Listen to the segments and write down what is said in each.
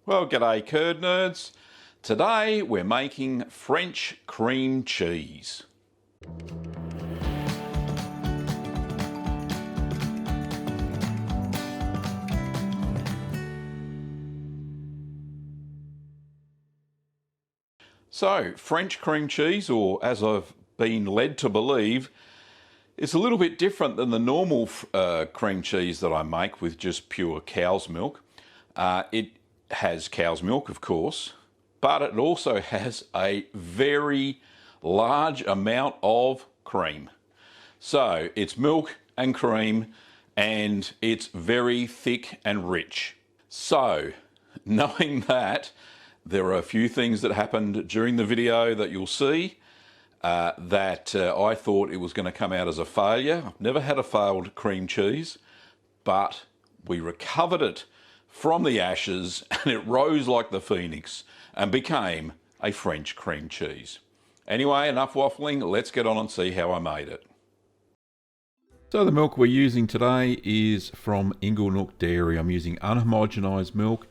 Well, g'day curd nerds. Today we're making French cream cheese. So, French cream cheese, or as I've been led to believe, is a little bit different than the normal cream cheese that I make with just pure cow's milk. It has cow's milk, of course, but it also has a very large amount of cream. So it's milk and cream, and it's very thick and rich. So, knowing that, there are a few things that happened during the video that you'll see that I thought it was going to come out as a failure. I've never had a failed cream cheese, but we recovered it from the ashes and it rose like the phoenix and became a French cream cheese. Anyway, enough waffling, let's get on and see how I made it. So the milk we're using today is from Inglenook Dairy. I'm using unhomogenized milk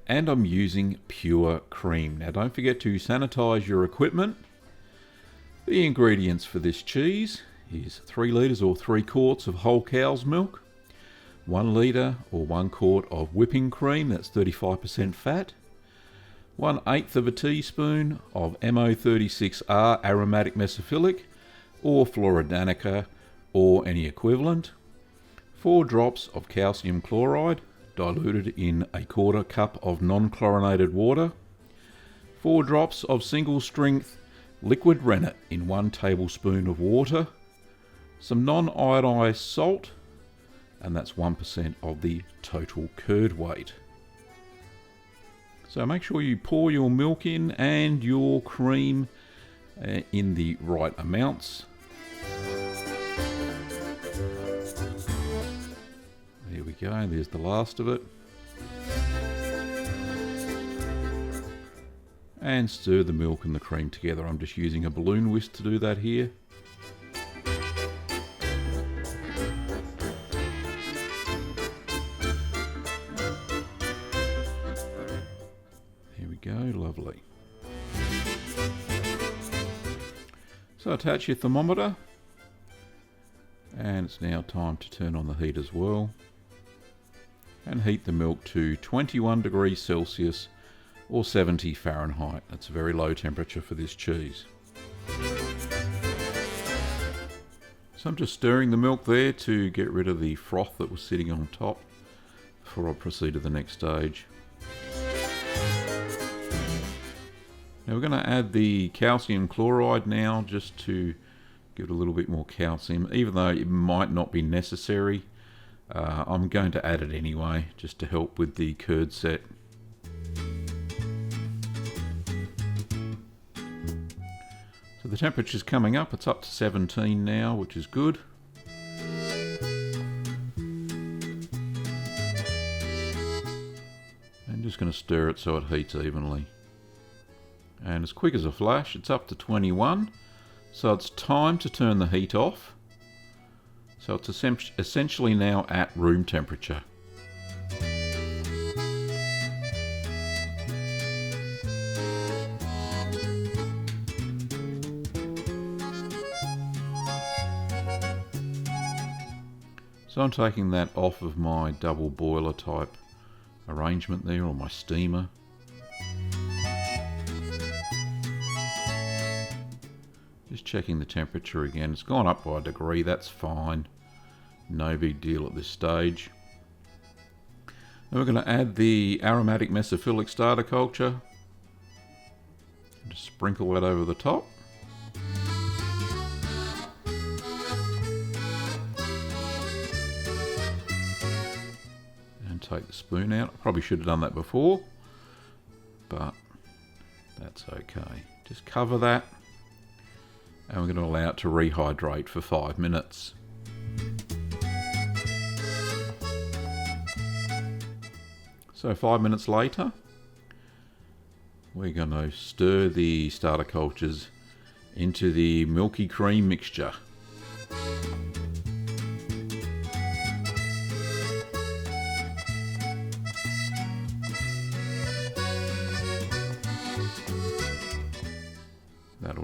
and I'm using pure cream. Now don't forget to sanitize your equipment. The ingredients for this cheese is 3 litres or 3 quarts of whole cow's milk, 1 litre or 1 quart of whipping cream, that's 35% fat, 1/8 of a teaspoon of MO36R aromatic mesophilic or Floridanica or any equivalent, 4 drops of calcium chloride diluted in a 1/4 cup of non-chlorinated water, 4 drops of single strength liquid rennet in 1 tablespoon of water, some non-iodized salt, and that's 1% of the total curd weight. So make sure you pour your milk in and your cream in the right amounts. There we go, there's the last of it. And stir the milk and the cream together. I'm just using a balloon whisk to do that here. Here we go, lovely. So attach your thermometer, and it's now time to turn on the heat as well and heat the milk to 21 degrees Celsius or 70 Fahrenheit. That's a very low temperature for this cheese. So I'm just stirring the milk there to get rid of the froth that was sitting on top before I proceed to the next stage. Now we're going to add the calcium chloride now just to give it a little bit more calcium, even though it might not be necessary. I'm going to add it anyway just to help with the curd set. So the temperature's coming up, it's up to 17 now, which is good. I'm just going to stir it so it heats evenly. And as quick as a flash, it's up to 21. So it's time to turn the heat off. So it's essentially now at room temperature. So I'm taking that off of my double boiler type arrangement there, or my steamer. Just checking the temperature again. It's gone up by a degree, that's fine. No big deal at this stage. Then we're going to add the aromatic mesophilic starter culture. Just sprinkle that over the top. And take the spoon out. I probably should have done that before, but that's okay. Just cover that. And we're going to allow it to rehydrate for 5 minutes. So 5 minutes later, we're going to stir the starter cultures into the milky cream mixture.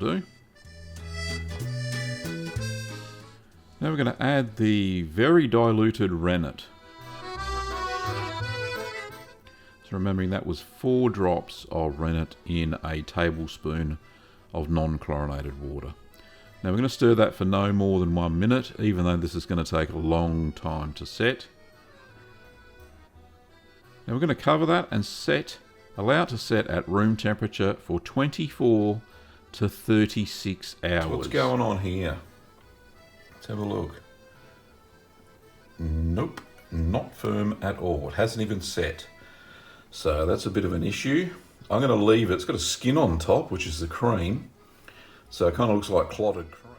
do. Now we're going to add the very diluted rennet. So remembering that was 4 drops of rennet in a tablespoon of non-chlorinated water. Now we're going to stir that for no more than 1 minute, even though this is going to take a long time to set. Now we're going to cover that and allow it to set at room temperature for 24 to 36 hours. What's going on here? Let's have a look. Nope, not firm at all. It hasn't even set. So that's a bit of an issue. I'm going to leave it. It's got a skin on top, which is the cream. So it kind of looks like clotted cream.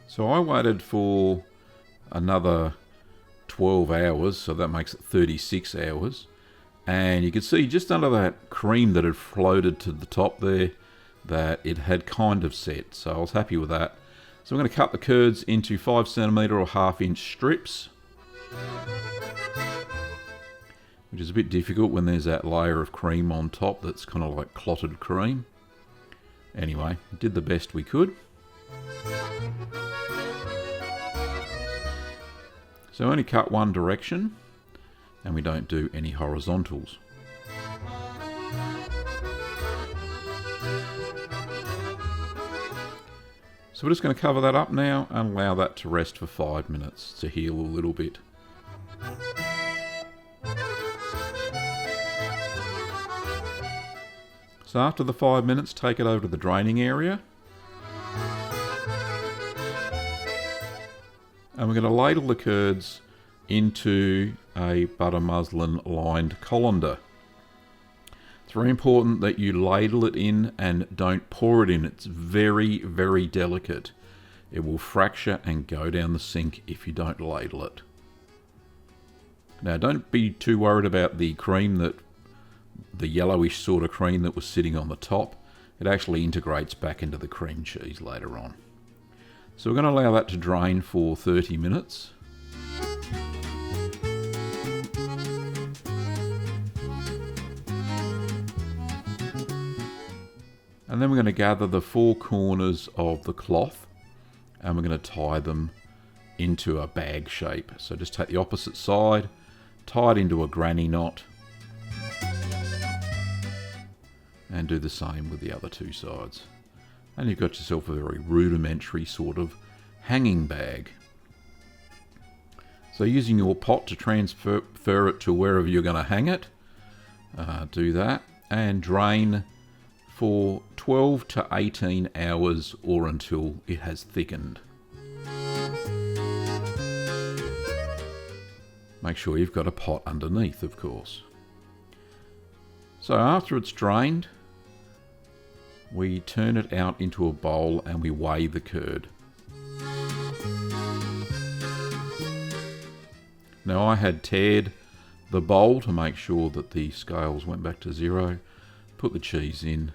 So I waited for another 12 hours, so that makes it 36 hours. And you can see just under that cream that had floated to the top there, that it had kind of set. So I was happy with that. So I'm going to cut the curds into 5 centimetre or 1/2 inch strips, which is a bit difficult when there's that layer of cream on top that's kind of like clotted cream. Anyway, did the best we could. So only cut one direction, and we don't do any horizontals. So we're just going to cover that up now and allow that to rest for 5 minutes to heal a little bit. So after the 5 minutes, take it over to the draining area. And we're going to ladle the curds into a butter muslin lined colander. It's very important that you ladle it in and don't pour it in. It's very, very delicate. It will fracture and go down the sink if you don't ladle it. Now don't be too worried about the cream, the yellowish sort of cream that was sitting on the top. It actually integrates back into the cream cheese later on. So we're going to allow that to drain for 30 minutes. And then we're going to gather the 4 corners of the cloth and we're going to tie them into a bag shape. So just take the opposite side, tie it into a granny knot, and do the same with the other 2 sides. And you've got yourself a very rudimentary sort of hanging bag. So using your pot to transfer it to wherever you're going to hang it, do that, and drain for 12 to 18 hours or until it has thickened. Make sure you've got a pot underneath, of course. So after it's drained, we turn it out into a bowl and we weigh the curd. Now I had tared the bowl to make sure that the scales went back to 0, put the cheese in,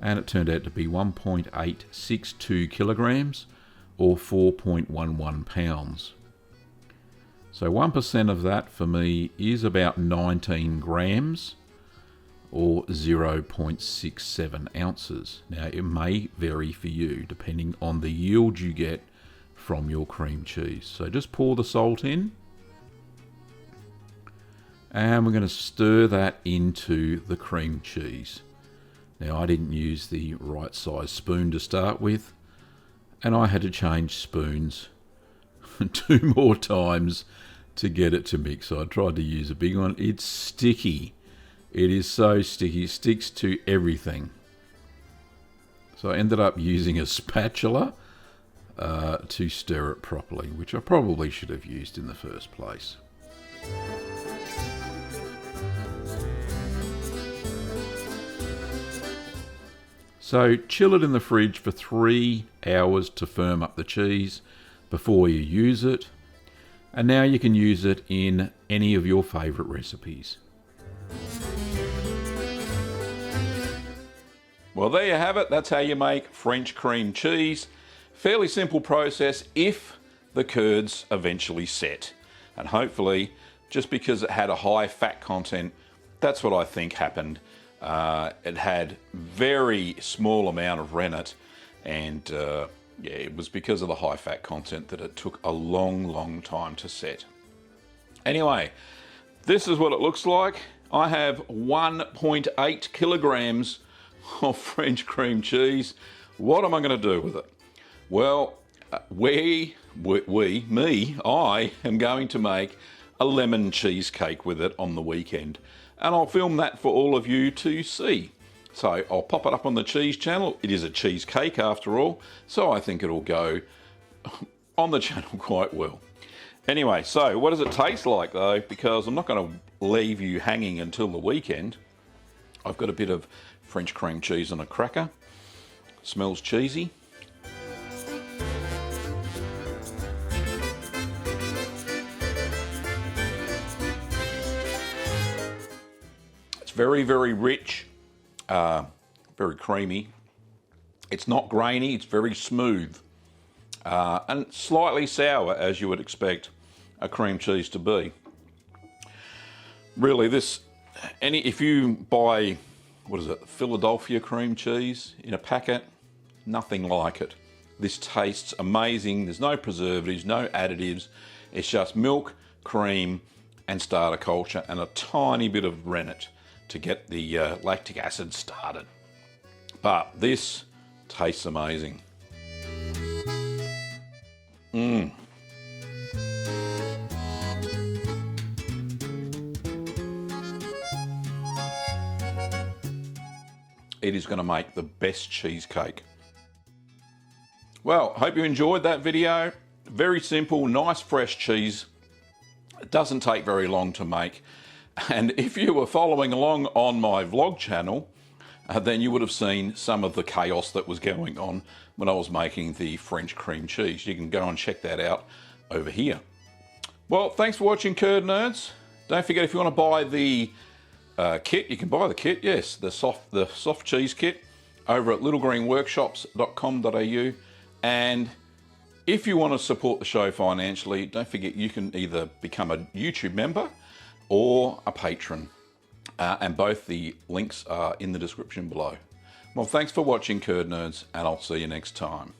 and it turned out to be 1.862 kilograms or 4.11 pounds. So 1% of that for me is about 19 grams or 0.67 ounces. Now it may vary for you depending on the yield you get from your cream cheese. So just pour the salt in and we're going to stir that into the cream cheese. Now I didn't use the right size spoon to start with and I had to change spoons 2 more times to get it to mix. So I tried to use a big one. It's sticky. It is so sticky, it sticks to everything. So I ended up using a spatula to stir it properly, which I probably should have used in the first place. So chill it in the fridge for 3 hours to firm up the cheese before you use it. And now you can use it in any of your favourite recipes. Well, there you have it. That's how you make French cream cheese. Fairly simple process if the curds eventually set. And hopefully, just because it had a high fat content, that's what I think happened. It had very small amount of rennet, and yeah, it was because of the high fat content that it took a long time to set. Anyway, this is what it looks like. I have 1.8 kilograms of French cream cheese. What am I going to do with it? Well, I am going to make a lemon cheesecake with it on the weekend, and I'll film that for all of you to see. So I'll pop it up on the cheese channel. It is a cheesecake after all, so I think it'll go on the channel quite well. Anyway, so what does it taste like though? Because I'm not going to leave you hanging until the weekend. I've got a bit of French cream cheese on a cracker. Smells cheesy. It's very rich, very creamy. It's not grainy, it's very smooth, and slightly sour, as you would expect a cream cheese to be. Really, if you buy, what is it, Philadelphia cream cheese in a packet, nothing like it. This tastes amazing. There's no preservatives, no additives. It's just milk, cream, and starter culture, and a tiny bit of rennet to get the lactic acid started. But this tastes amazing. It is going to make the best cheesecake. Well, I hope you enjoyed that video. Very simple, nice fresh cheese. It doesn't take very long to make. And if you were following along on my vlog channel, then you would have seen some of the chaos that was going on when I was making the French cream cheese. You can go and check that out over here. Well, thanks for watching, Curd Nerds. Don't forget, if you want to buy the kit, you can buy the kit, yes, the soft cheese kit over at littlegreenworkshops.com.au. And if you want to support the show financially, don't forget you can either become a YouTube member or a patron. And both the links are in the description below. Well, thanks for watching, Curd Nerds, and I'll see you next time.